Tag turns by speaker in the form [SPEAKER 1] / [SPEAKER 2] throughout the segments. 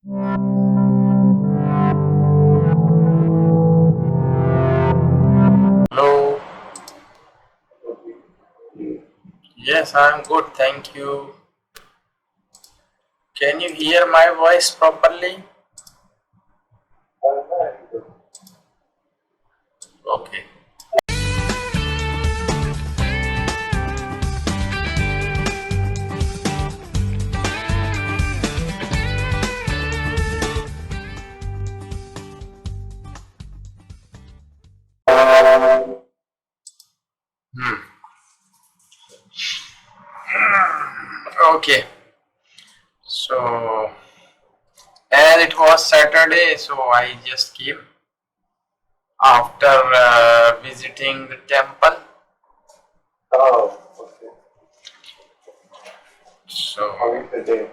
[SPEAKER 1] Hello. Yes, I'm good, thank you. Can you hear my voice properly? Okay. Hmm. Okay. So, as it was Saturday, so I just came after visiting the temple.
[SPEAKER 2] Oh, okay.
[SPEAKER 1] So,
[SPEAKER 2] How is the day?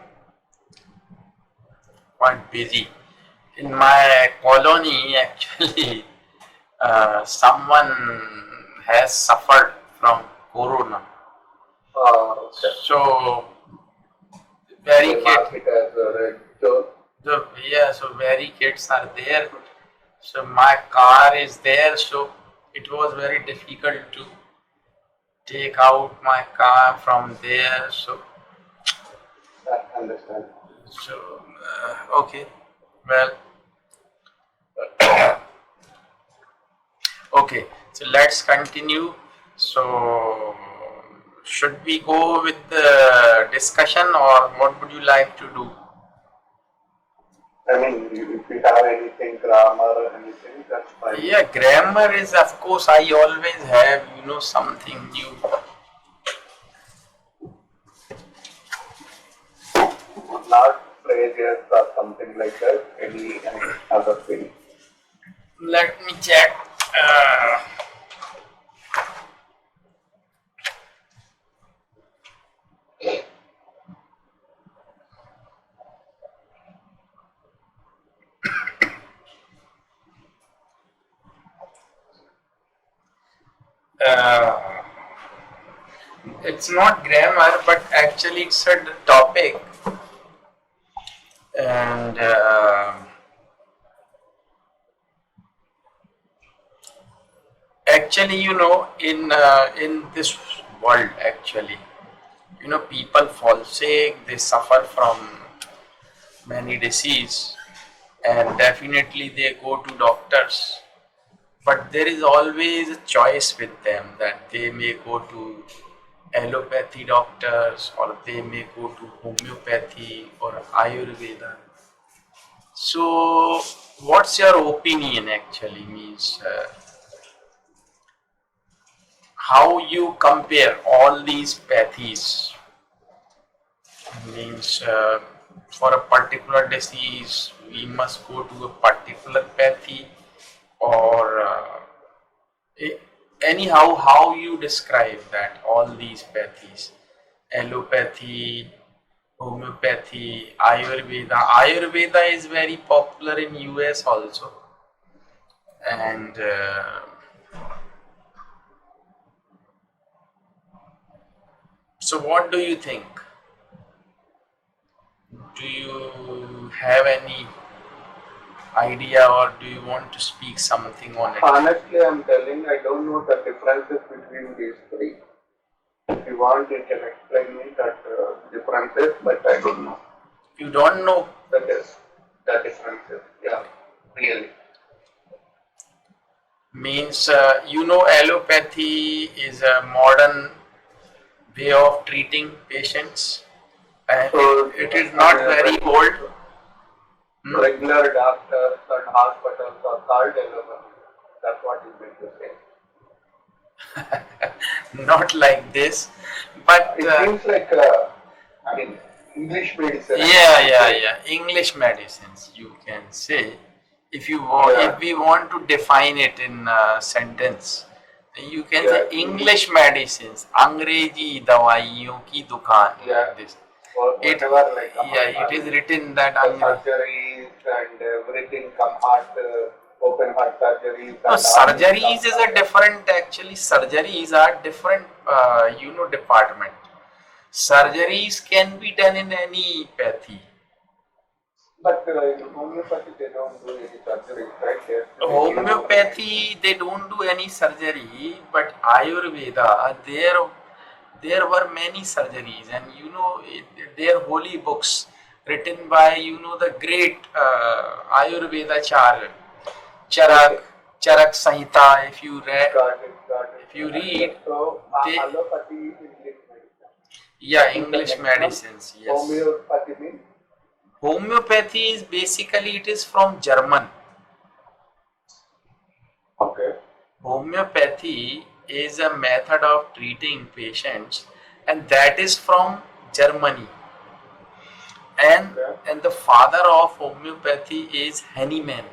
[SPEAKER 1] quite busy. In my colony, actually, someone has suffered from corona.
[SPEAKER 2] Oh, okay.
[SPEAKER 1] So,
[SPEAKER 2] They
[SPEAKER 1] barricade.
[SPEAKER 2] mark it as a red zone.
[SPEAKER 1] So barricades are there. So my car is there. So it was very difficult to take out my car from there.
[SPEAKER 2] I understand.
[SPEAKER 1] Okay. Well, okay. So let's continue. So should we go with the discussion, or what would you like to do?
[SPEAKER 2] I mean, if you have anything, grammar or anything, that's fine.
[SPEAKER 1] Yeah, grammar is, of course, I always have, something new.
[SPEAKER 2] Not phrases or something like that. Any other thing.
[SPEAKER 1] Let me check. Uh, uh, it's not grammar, but actually it's a topic, and actually, in this world, actually, people fall sick, they suffer from many disease, and definitely they go to doctors. But there is always a choice with them that they may go to allopathy doctors, or they may go to homeopathy or Ayurveda. So, what's your opinion actually? Means how you compare all these pathies? Means for a particular disease, we must go to a particular pathy, or a- anyhow, how you describe that all these pathies, allopathy, homeopathy, Ayurveda. Ayurveda is very popular in US also, and so what do you think? Do you have any idea, or do you want to speak something on it?
[SPEAKER 2] Honestly, I'm telling, I don't know the differences between these three. If you want, you can explain me that differences, but I don't know.
[SPEAKER 1] You don't know?
[SPEAKER 2] That is the differences. Yeah, really.
[SPEAKER 1] Means allopathy is a modern way of treating patients, and
[SPEAKER 2] So
[SPEAKER 1] it is not very old.
[SPEAKER 2] regular doctors and hospitals are called allopathy. That's what you meant to say.
[SPEAKER 1] Not like this, but
[SPEAKER 2] It seems like, I mean, English medicine.
[SPEAKER 1] yeah. English medicines, you can say. If you want,
[SPEAKER 2] Yeah.
[SPEAKER 1] if we want to define it in a sentence, you can say
[SPEAKER 2] Yeah.
[SPEAKER 1] English medicines, अंग्रेजी दवाइयों की दुकान.
[SPEAKER 2] Yeah.
[SPEAKER 1] Like this. It,
[SPEAKER 2] Whatever, like,
[SPEAKER 1] it is written that
[SPEAKER 2] the surgeries and everything, come heart, open heart surgeries.
[SPEAKER 1] no,
[SPEAKER 2] And
[SPEAKER 1] surgeries is a different, actually surgeries are different, department. Surgeries can be done in any pathy.
[SPEAKER 2] But in homeopathy, they don't do any surgery, right?
[SPEAKER 1] Homeopathy, they don't do any surgery, but Ayurveda, there were many surgeries, and their holy books written by the great Ayurveda
[SPEAKER 2] Okay,
[SPEAKER 1] Charak Charak Samhita. If you read,
[SPEAKER 2] got it.
[SPEAKER 1] if you read,
[SPEAKER 2] So,
[SPEAKER 1] they
[SPEAKER 2] allopathy is English medicine.
[SPEAKER 1] yeah,
[SPEAKER 2] That is the
[SPEAKER 1] English
[SPEAKER 2] next one.
[SPEAKER 1] medicines, yes.
[SPEAKER 2] Homeopathy means,
[SPEAKER 1] Homeopathy is basically, it is from German.
[SPEAKER 2] okay,
[SPEAKER 1] Homeopathy is a method of treating patients, and that is from Germany. And
[SPEAKER 2] okay,
[SPEAKER 1] and the father of homeopathy is Hahnemann,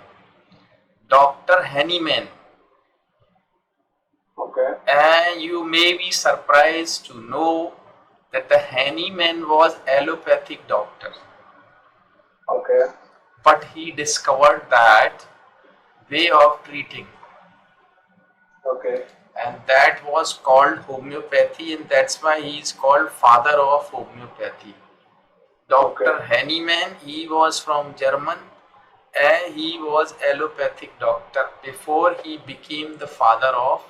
[SPEAKER 1] Dr. Hahnemann.
[SPEAKER 2] okay,
[SPEAKER 1] And you may be surprised to know that the Hahnemann was allopathic doctor,
[SPEAKER 2] okay,
[SPEAKER 1] but he discovered that way of treating,
[SPEAKER 2] okay,
[SPEAKER 1] and that was called homeopathy, and that's why he is called father of homeopathy.
[SPEAKER 2] okay,
[SPEAKER 1] Dr. Hahnemann, he was from German, and he was allopathic doctor before he became the father of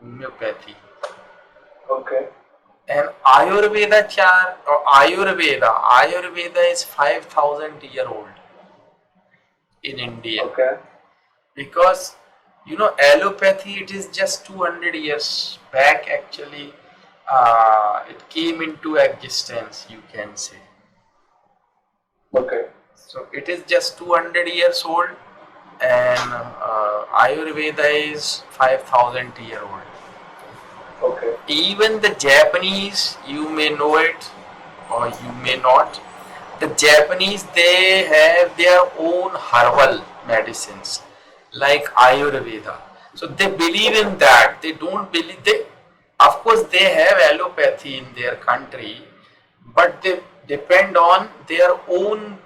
[SPEAKER 1] homeopathy.
[SPEAKER 2] okay,
[SPEAKER 1] And Ayurveda is 5,000 year old in India,
[SPEAKER 2] okay,
[SPEAKER 1] because allopathy, it is just 200 years back actually. It came into existence, you can say.
[SPEAKER 2] okay,
[SPEAKER 1] So it is just 200 years old, and Ayurveda is 5,000 year old.
[SPEAKER 2] okay,
[SPEAKER 1] Even the Japanese, you may know it or you may not. The Japanese, they have their own herbal medicines like Ayurveda. So they believe in that. They don't believe they. Of course, they have allopathy in their country, but they depend on their own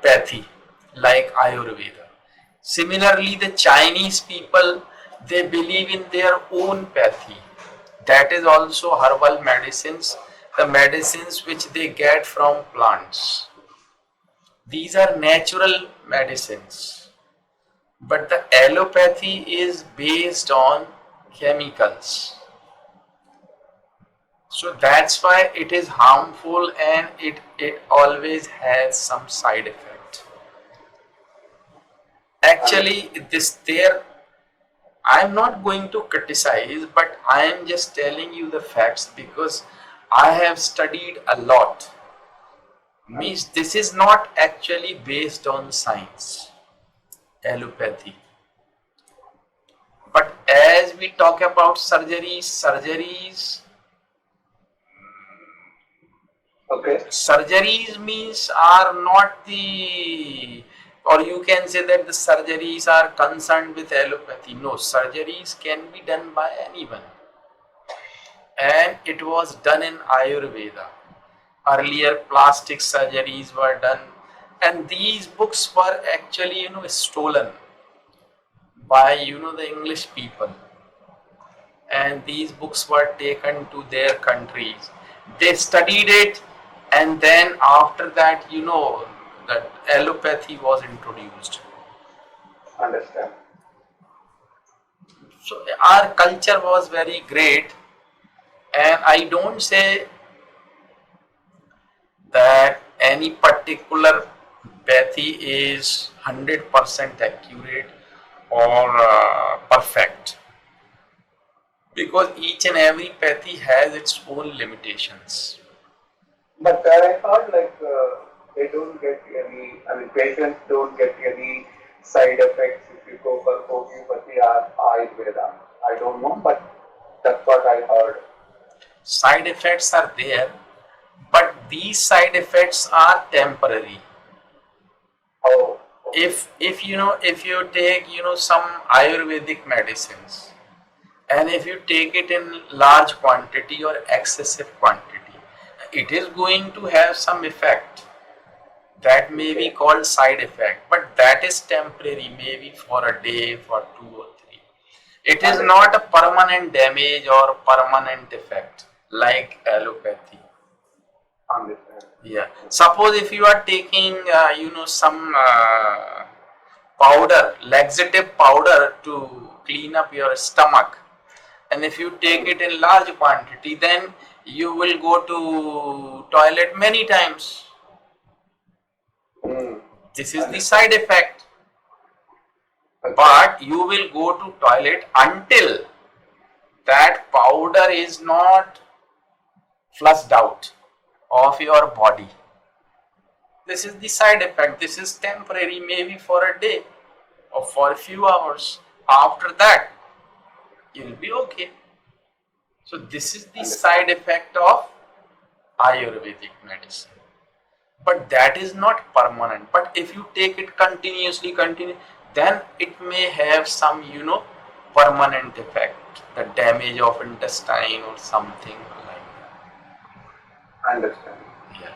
[SPEAKER 1] pathy like Ayurveda. Similarly, the Chinese people, they believe in their own pathy. That is also herbal medicines, the medicines which they get from plants. These are natural medicines, but the allopathy is based on chemicals. So that's why it is harmful, and it always has some side effect.
[SPEAKER 2] understood.
[SPEAKER 1] Actually, this there, I am not going to criticize, but I am just telling you the facts because I have studied a lot. Means this is not actually based on science, allopathy. But as we talk about
[SPEAKER 2] Okay,
[SPEAKER 1] surgeries means are not the, or you can say that the surgeries are concerned with allopathy. No, surgeries can be done by anyone, and it was done in Ayurveda. Earlier plastic surgeries were done, and these books were actually stolen by the English people, and these books were taken to their countries. They studied it, and then after that, that allopathy was introduced.
[SPEAKER 2] understand.
[SPEAKER 1] So our culture was very great, and I don't say that any particular pathy is 100% accurate or perfect, because each and every pathy has its own limitations.
[SPEAKER 2] But I heard like they don't get any, I mean, patients don't get any side effects if you go for homeopathy or Ayurveda. I don't know, but that's what I heard.
[SPEAKER 1] Side effects are there, but these side effects are temporary.
[SPEAKER 2] Oh, okay,
[SPEAKER 1] If you take some Ayurvedic medicines, and if you take it in large quantity or excessive quantity, it is going to have some effect that may be
[SPEAKER 2] okay,
[SPEAKER 1] called side effect, but that is temporary, maybe for a day, for 2 or 3. It is not
[SPEAKER 2] understand,
[SPEAKER 1] a permanent damage or permanent effect like allopathy.
[SPEAKER 2] Understand.
[SPEAKER 1] Yeah. Suppose if you are taking, some powder, laxative powder to clean up your stomach, and if you take it in large quantity, then you will go to toilet many times.
[SPEAKER 2] Hmm.
[SPEAKER 1] This is the
[SPEAKER 2] Understand.
[SPEAKER 1] side effect.
[SPEAKER 2] Okay.
[SPEAKER 1] But you will go to toilet until that powder is not flushed out of your body. This is the side effect. This is temporary, maybe for a day or for a few hours. After that, you'll be okay. So this is the side effect of Ayurvedic medicine. But that is not permanent. But if you take it continuously, then it may have some, permanent effect, the damage of intestine or something like
[SPEAKER 2] Understand.
[SPEAKER 1] that. Yeah.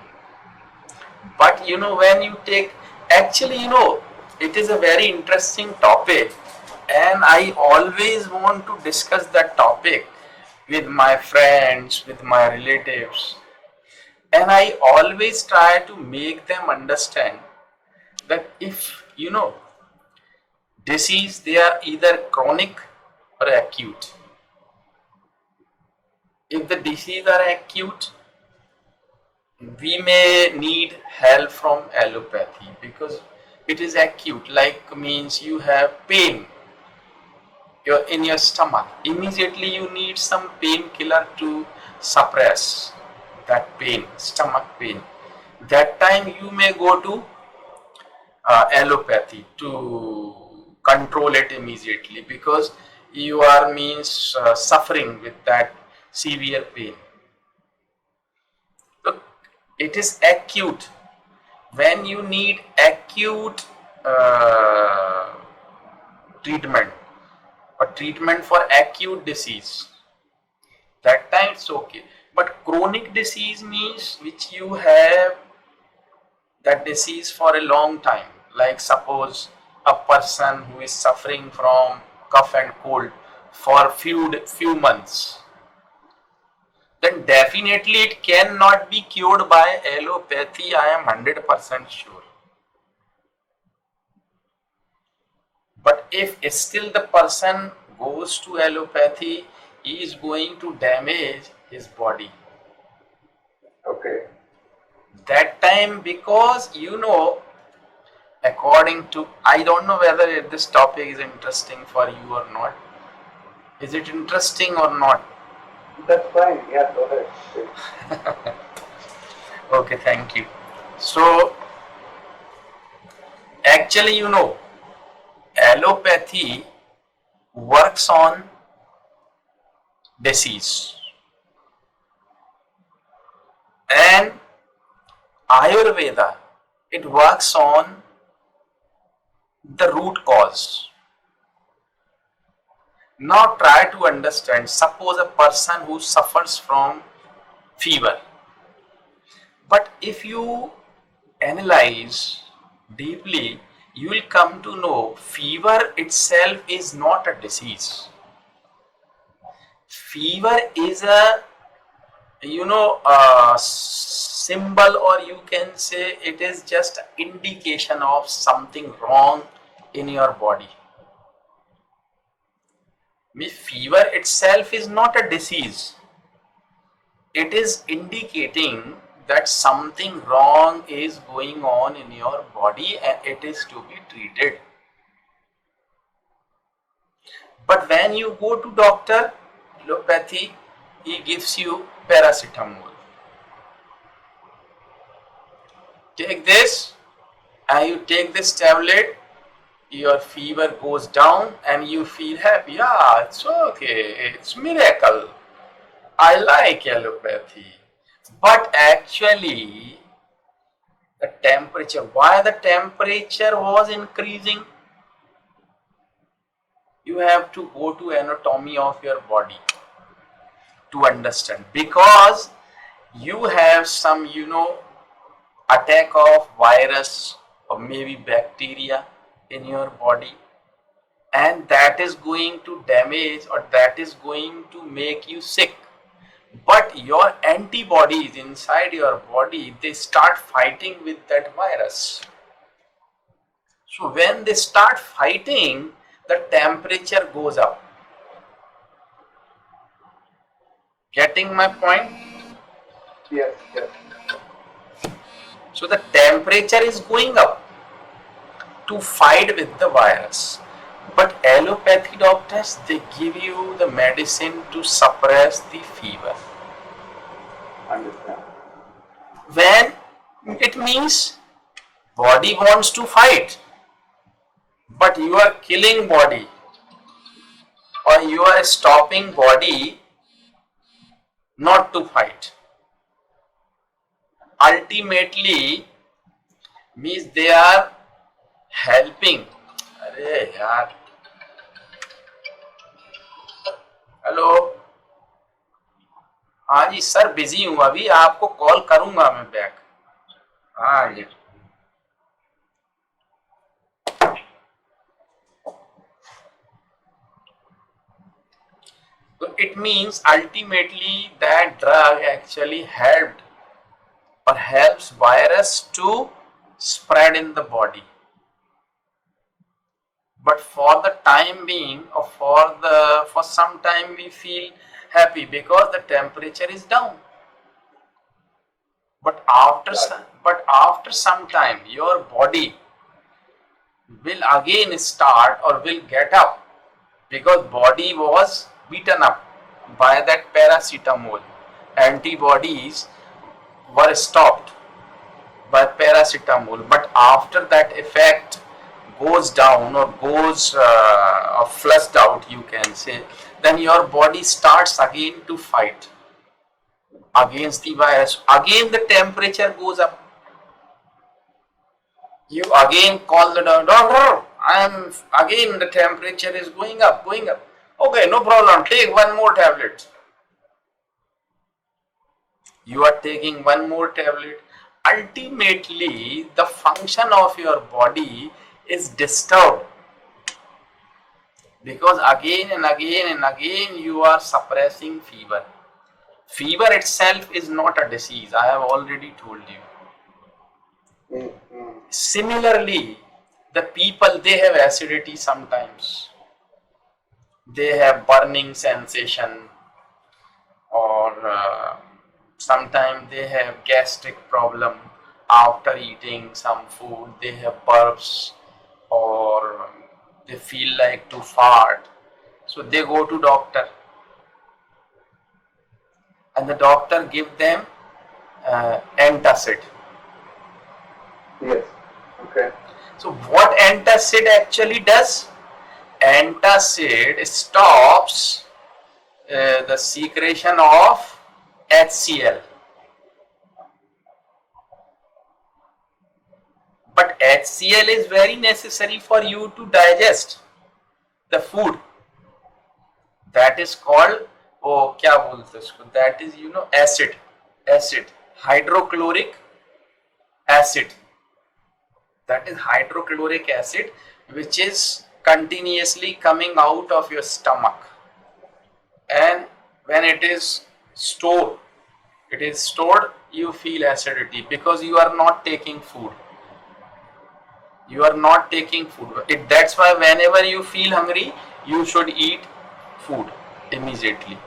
[SPEAKER 1] But when you take, actually, it is a very interesting topic, and I always want to discuss that topic with my friends, with my relatives, and I always try to make them understand that if disease, they are either chronic or acute. If the disease are acute, we may need help from allopathy because it is acute, like means you have pain in your stomach. Immediately you need some painkiller to suppress that pain, stomach pain. That time you may go to allopathy to control it immediately because you are suffering with that severe pain. Look, it is acute. When you need acute treatment or treatment for acute disease, that time it's okay. But chronic disease means which you have that disease for a long time, like suppose a person who is suffering from cough and cold for few months, then definitely it cannot be cured by allopathy. I am 100% sure. But if still the person goes to allopathy, he is going to damage his body.
[SPEAKER 2] Okay.
[SPEAKER 1] That time, because according to, I don't know whether this topic is interesting for you or not. Is it interesting or not?
[SPEAKER 2] That's fine. Yeah, go ahead.
[SPEAKER 1] Okay, thank you. So actually, allopathy works on disease, and Ayurveda, it works on the root cause. Now try to understand, suppose a person who suffers from fever, but if you analyze deeply, you will come to know fever itself is not a disease. Fever is a symbol, or you can say it is just indication of something wrong in your body. Fever itself is not a disease. It is indicating that something wrong is going on in your body and it is to be treated. But when you go to doctor, allopathy, he gives you paracetamol. Take this, and you take this tablet, your fever goes down and you feel happy. Yeah, it's okay, it's miracle. I like allopathy. But actually, the temperature, why the temperature was increasing? You have to go to anatomy of your body to understand, because you have some attack of virus or maybe bacteria in your body, and that is going to damage or that is going to make you sick. but your antibodies inside your body, they start fighting with that virus. So when they start fighting, the temperature goes up. Getting my point?
[SPEAKER 2] Yes, yes.
[SPEAKER 1] So the temperature is going up to fight with the virus. But allopathy doctors, they give you the medicine to suppress the fever.
[SPEAKER 2] Understand.
[SPEAKER 1] When it means body wants to fight, but you are killing body or you are stopping body not to fight. Ultimately means they are helping. अरे यार, hello, हाँ जी sir busy हूँ अभी, आपको call करूंगा मैं back. हाँ जी. So it means ultimately that drug actually helped or helps virus to spread in the body. But for the time being or for some time we feel happy because the temperature is down. But after some time your body will again start or will get up because body was beaten up by that paracetamol. Antibodies were stopped by paracetamol, but after that effect goes down or goes or flushed out, you can say, then your body starts again to fight against the virus. Again the temperature goes up. You again call the doctor, again the temperature is going up. Okay, no problem, take one more tablet. You are taking one more tablet. Ultimately, the function of your body is disturbed because again and again you are suppressing fever. Fever itself is not a disease, I have already told you. Similarly, the people, they have acidity sometimes. They have burning sensation, or sometimes they have gastric problem after eating some food. They have burps or they feel like to fart. So they go to doctor and the doctor give them antacid.
[SPEAKER 2] Yes. Okay.
[SPEAKER 1] So what antacid actually does? Antacid stops the secretion of HCl. But HCl is very necessary for you to digest the food. That is called, oh क्या बोलते हैं उसको, that is acid, hydrochloric acid. That is hydrochloric acid which is continuously coming out of your stomach, and when it is stored, you feel acidity because you are not taking food. That's why whenever you feel hungry, you should eat food immediately.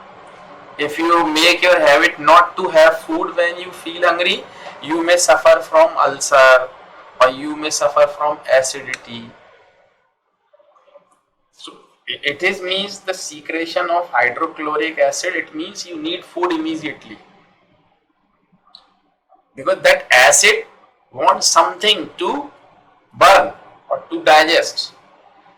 [SPEAKER 1] If you make your habit not to have food when you feel hungry, you may suffer from ulcer or you may suffer from acidity. So it means the secretion of hydrochloric acid, it means you need food immediately because that acid wants something to burn or to digest.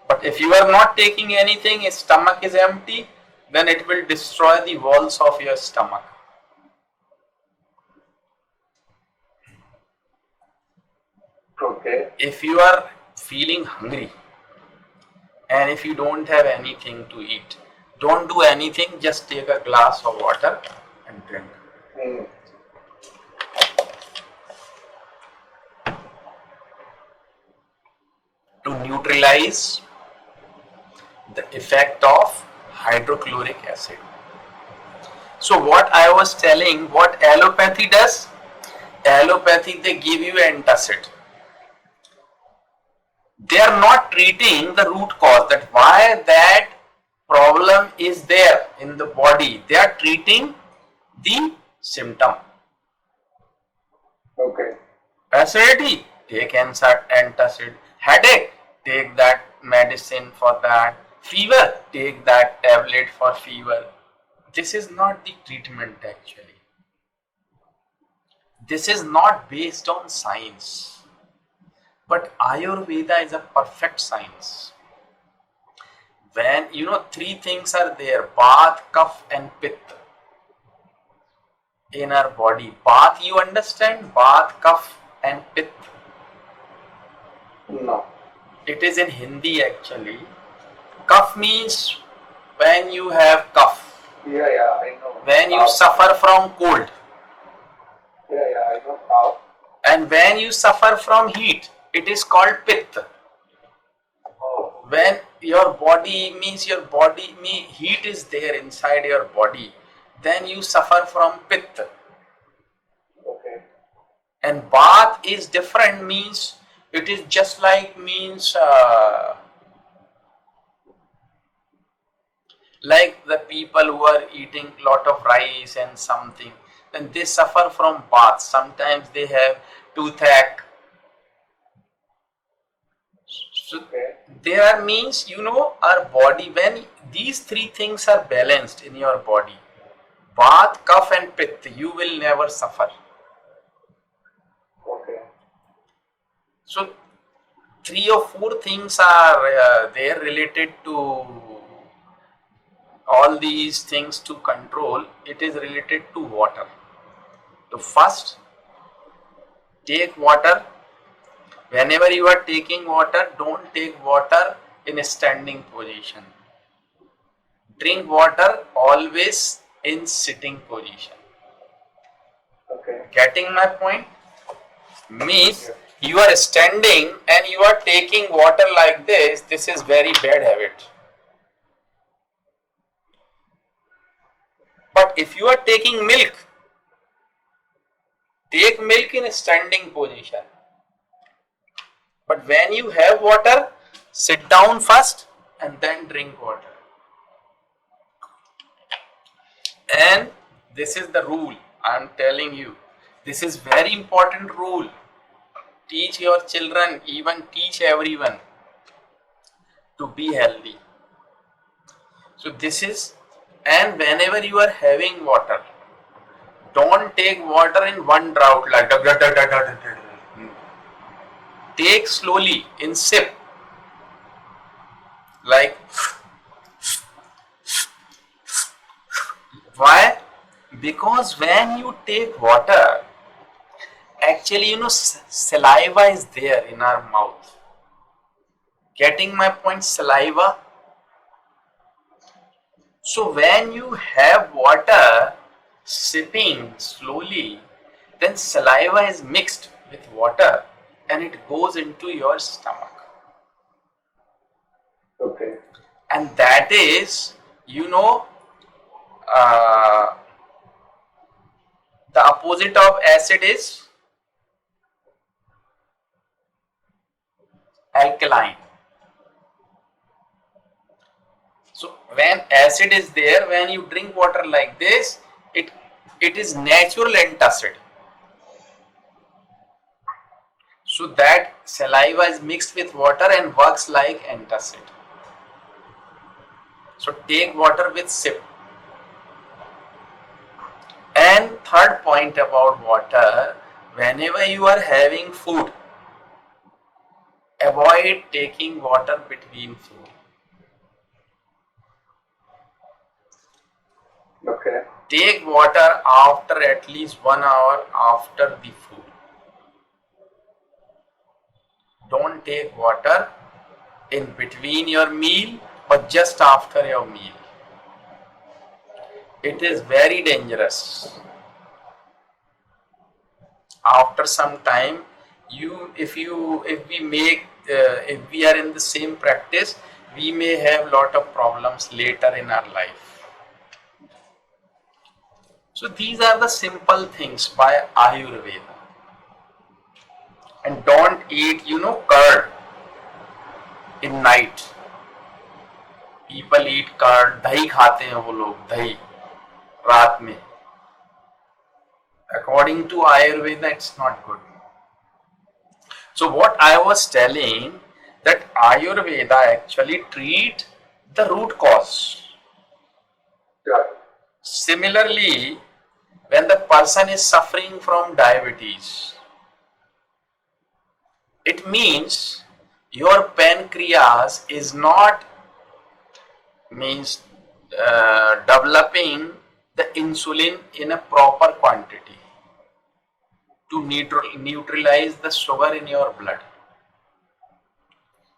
[SPEAKER 1] But if you are not taking anything, your stomach is empty, then it will destroy the walls of your stomach.
[SPEAKER 2] Okay.
[SPEAKER 1] If you are feeling hungry and if you don't have anything to eat, don't do anything, just take a glass of water and drink. To neutralize the effect of hydrochloric acid. So what I was telling, what allopathy does, allopathy, they give you antacid. They are not treating the root cause, that why that problem is there in the body. They are treating the symptom.
[SPEAKER 2] Okay.
[SPEAKER 1] Acidity, take antacid. Headache, take that medicine for that. Fever, take that tablet for fever. This is not the treatment actually. This is not based on science. But Ayurveda is a perfect science. When three things are there: Bath, Kapha, and Pitta in our body. Bath, you understand? Bath, Kapha, and Pitta.
[SPEAKER 2] No.
[SPEAKER 1] It is in Hindi actually. Kapha means when you have cough.
[SPEAKER 2] Yeah, I know.
[SPEAKER 1] When you suffer from cold.
[SPEAKER 2] Yeah, I know how.
[SPEAKER 1] And when you suffer from heat, it is called Pitta.
[SPEAKER 2] Oh,
[SPEAKER 1] When your body heat is there inside your body, then you suffer from Pitta.
[SPEAKER 2] okay.
[SPEAKER 1] And bath is different, means it is just like like the people who are eating lot of rice and something, then they suffer from bath. Sometimes they have toothache. So
[SPEAKER 2] Okay.
[SPEAKER 1] there means our body, when these three things are balanced in your body, bath, kapha, and pitta, you will never suffer.
[SPEAKER 2] Okay.
[SPEAKER 1] So three or four things are there related to all these things to control. It is related to water. So first, take water. Whenever you are taking water, don't take water in a standing position. Drink water always in sitting position.
[SPEAKER 2] Okay.
[SPEAKER 1] Getting my point? Means
[SPEAKER 2] Yeah.
[SPEAKER 1] you are standing and you are taking water like this. This is very bad habit. But if you are taking milk, take milk in a standing position. But when you have water, sit down first and then drink water. And this is the rule I am telling you. This is very important rule. Teach your children, even teach everyone to be healthy. So this is, and whenever you are having water, don't take water in one draught like take slowly in sip, like why? Because when you take water, actually saliva is there in our mouth. Getting my point? Saliva. So when you have water sipping slowly, then saliva is mixed with water and it goes into your stomach.
[SPEAKER 2] Okay.
[SPEAKER 1] And that is, uh, the opposite of acid is alkaline. So when acid is there, when you drink water like this, it is natural antacid. So that saliva is mixed with water and works like antacid. So take water with sip. And third point about water, whenever you are having food, avoid taking water between food.
[SPEAKER 2] Okay.
[SPEAKER 1] Take water after at least 1 hour after the food. Don't take water in between your meal or just after your meal. It is very dangerous. After some time, if we are in the same practice, we may have lot of problems later in our life. So these are the simple things by Ayurveda. And don't eat, curd in night. People eat curd, दही खाते हैं वो लोग, दही रात में. According to Ayurveda, it's not good. So what I was telling, that Ayurveda actually treat the root cause.
[SPEAKER 2] Right.
[SPEAKER 1] Similarly, when the person is suffering from diabetes, it means your pancreas is not developing the insulin in a proper quantity to neutralize the sugar in your blood.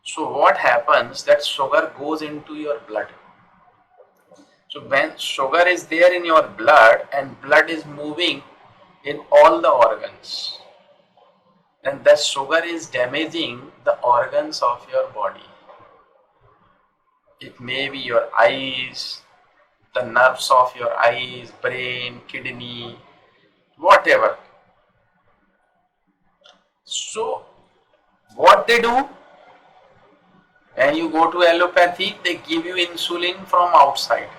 [SPEAKER 1] So what happens, that sugar goes into your blood. So when sugar is there in your blood and blood is moving in all the organs, then the sugar is damaging the organs of your body. It may be your eyes, the nerves of your eyes, brain, kidney, whatever. So what they do, when you go to allopathy, they give you insulin from outside.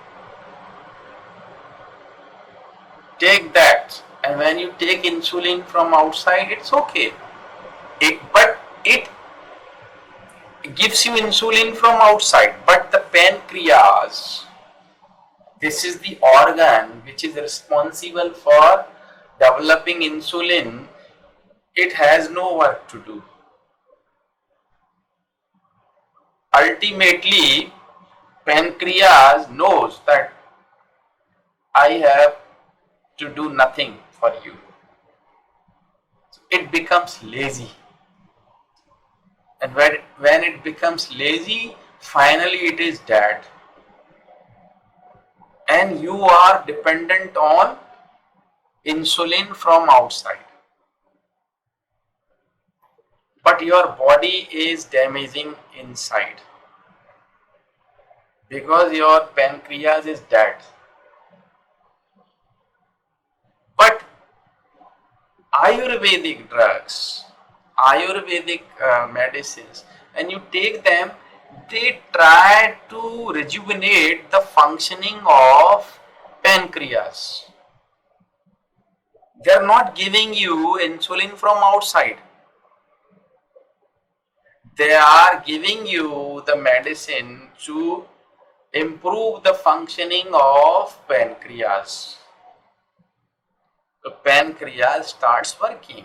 [SPEAKER 1] Take that, and when you take insulin from outside, it's okay. But it gives you insulin from outside, but the pancreas, this is the organ which is responsible for developing insulin, it has no work to do. Ultimately, pancreas knows that I have to do nothing for you. So it becomes lazy. And when it becomes lazy, finally it is dead. And you are dependent on insulin from outside. But your body is damaging inside because your pancreas is dead. But Ayurvedic drugs, Ayurvedic medicines, when you take them, they try to rejuvenate the functioning of pancreas. They are not giving you insulin from outside. They are giving you the medicine to improve the functioning of pancreas. The pancreas starts working.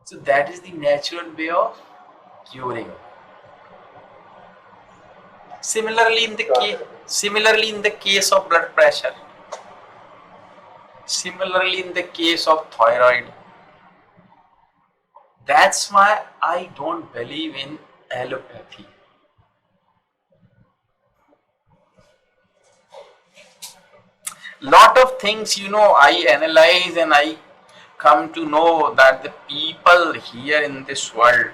[SPEAKER 1] So that is the natural way of curing. Similarly in the case of blood pressure, similarly in the case of thyroid. That's why I don't believe in allopathy. Lot of things, I analyze and I come to know that the people here in this world,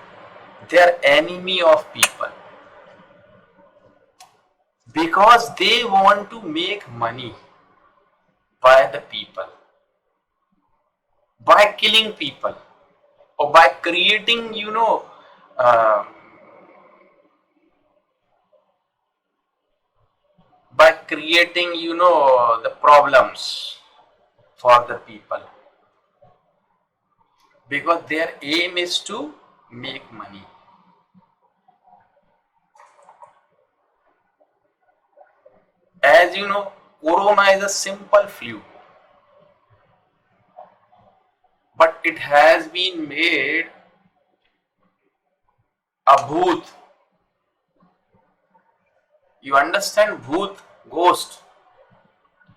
[SPEAKER 1] they are enemy of people. Because they want to make money by the people. By killing people. Or by creating, the problems for the people. Because their aim is to make money. As you know, corona is a simple flu. But it has been made a bhoot. You understand bhoot, ghost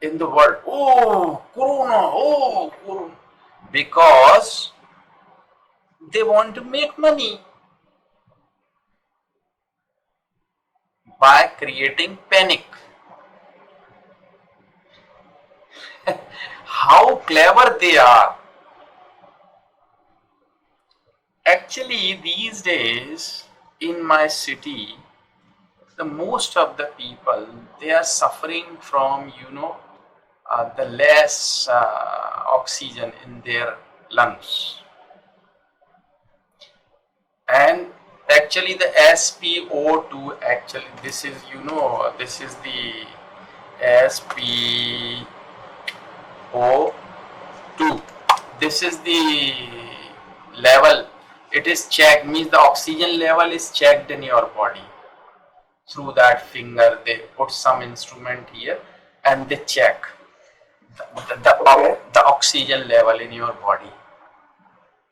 [SPEAKER 1] in the world. Oh, corona. Because they want to make money by creating panic. How clever they are. Actually, these days in my city, the most of the people, they are suffering from, the less oxygen in their lungs. And actually the SpO2, actually this is, this is the SpO2. This is the level. It is checked, means the oxygen level is checked in your body through that finger. They put some instrument here and they check the oxygen level in your body.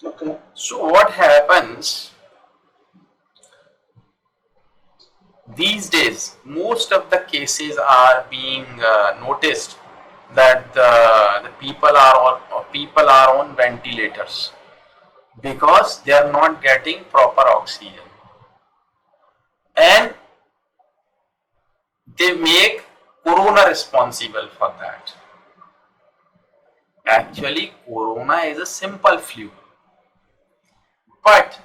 [SPEAKER 2] Okay.
[SPEAKER 1] So what happens these days, most of the cases are being noticed that the people are on ventilators because they are not getting proper oxygen, and they make corona responsible for that. Actually, corona is a simple flu, but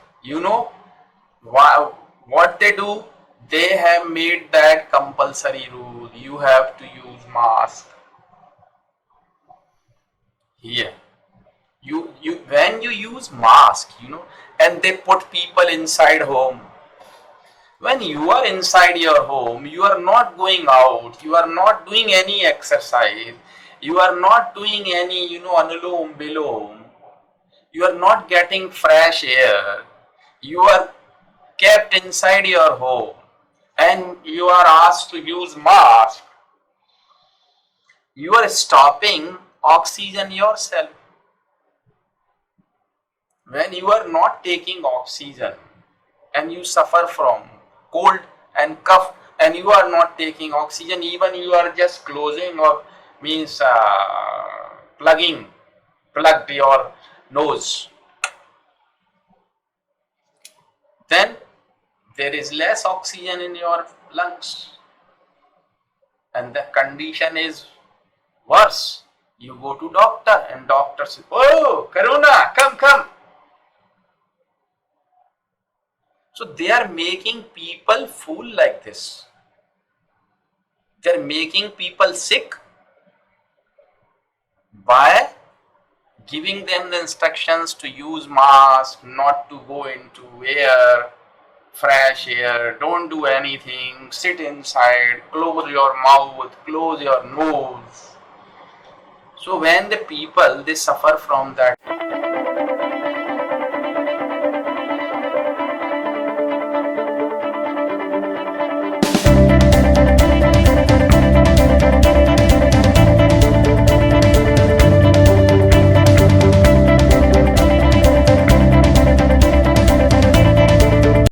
[SPEAKER 1] what they do, they have made that compulsory rule. You have to use mask here. You when you use mask, and they put people inside home. When you are inside your home, you are not going out, you are not doing any exercise, you are not doing any, anulom bilom, you are not getting fresh air, you are kept inside your home, and you are asked to use mask. You are stopping oxygen yourself. When you are not taking oxygen and you suffer from cold and cough, and you are not taking oxygen, even you are just closing or means plugged your nose, then there is less oxygen in your lungs and the condition is worse. You go to doctor and doctor says, "Oh, corona, come." So they are making people fool like this. They are making people sick by giving them the instructions to use mask, not to go into air, fresh air, don't do anything, sit inside, close your mouth, close your nose. So when the people, they suffer from that